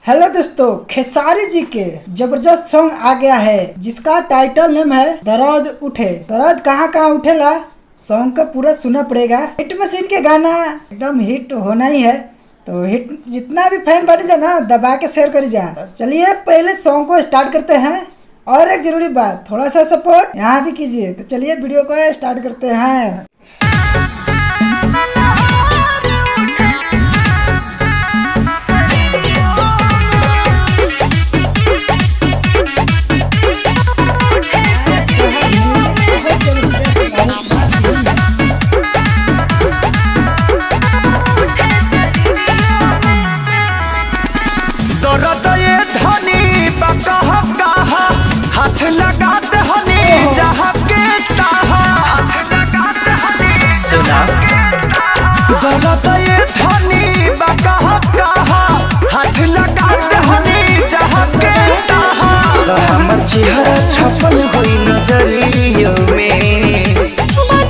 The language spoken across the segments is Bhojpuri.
हेलो दोस्तों, खेसारी जी के जबरदस्त सॉन्ग आ गया है जिसका टाइटल नेम है दर्द उठे। दर्द कहाँ कहाँ उठेला, सॉन्ग का पूरा सुनना पड़ेगा। हिट मशीन के गाना एकदम हिट होना ही है, तो हिट जितना भी फैन बन जा ना दबा के शेयर करी जा। तो चलिए पहले सॉन्ग को स्टार्ट करते हैं। और एक जरूरी बात, थोड़ा सा सपोर्ट यहाँ भी कीजिए। तो चलिए वीडियो को स्टार्ट करते हैं। हाथ लगाते हनी जहाँ के ताहा सुना दर्द ये धनी बकहा कहा हाथ लगाते हनी जहाँ के ताहा हमर चेहरा छपल हुई नजरियों में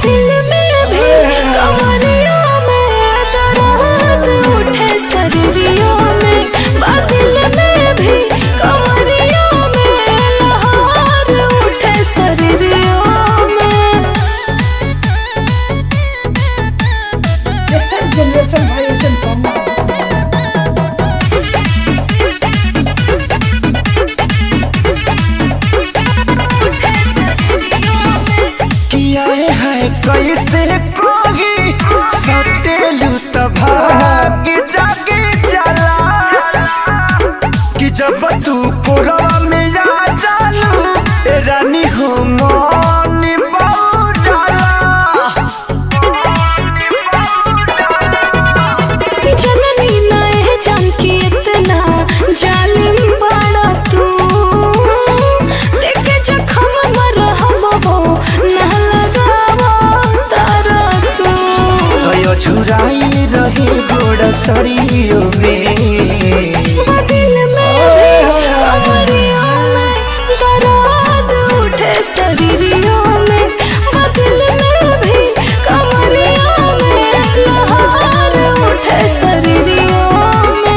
दिल में भी कमरियों में दर्द उठे शरीरियों में दिल में भी कमरियों में लहर उठे शरीरियों में। जैसे जनरेशन भाई वैसे सॉन्ग कैसे कोगी सटेलू तभाग जागे चला कि जब तू कोरवा में आ जालू रानी हो मन बौडाला जननी नए जान की इतना जालिम बड़ा तू देखे जखम मर हम हो न छुराई रहे गोड़ सरियों में दिल में भी कमरियों में दर्द उठे शरीरियों में दिल में भी कमरियों में लहर उठे शरीरियों में।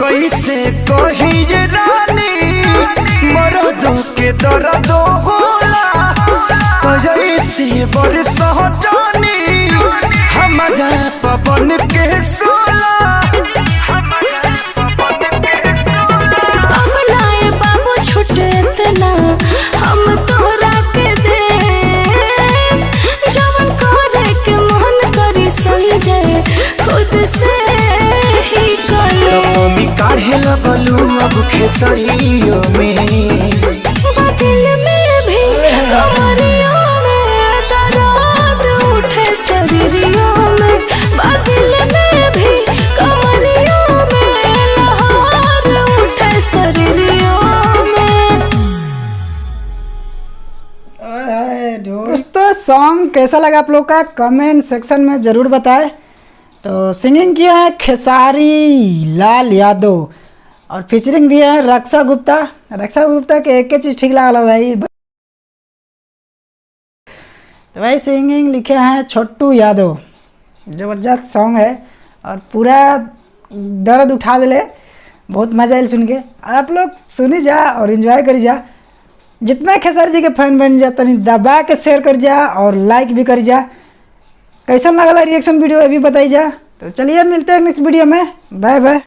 कैसे कही रानी मरदों के दर्द होला तो जैसे बरस जानी हमारा पवन के सोला अपनाए बाबू छुटे इतना हम तोहरा के दे जवन करे के मन करी संजय खुद से ही मम्मी काढ़े लगलू अब खेसरियों में दिल में भी कमरियों में दर्द उठे शरीरियों में दिल में भी कमरियों में लहर उठे शरीरियों में। दोस्तों सॉन्ग कैसा लगा आप लोग का कमेंट सेक्शन में ज़रूर बताएं। तो सिंगिंग किया है खेसारी लाल यादव और फीचरिंग दिया है रक्षा गुप्ता। रक्षा गुप्ता के एक चीज़ ठीक लगा भाई। तो भाई सिंगिंग लिखे हैं छोटू यादव। ज़बरदस्त सॉन्ग है और पूरा दर्द उठा दिले, बहुत मजा आयल सुन के। और आप लोग सुनी जा और इन्जॉय करी जा। जितना खेसारी जी के फैन बन जा तनी दबा के शेयर कर जा और लाइक भी कर जा। कैसा लगा रिएक्शन वीडियो अभी बताई जा। तो चलिए मिलते हैं नेक्स्ट वीडियो में। Bye by.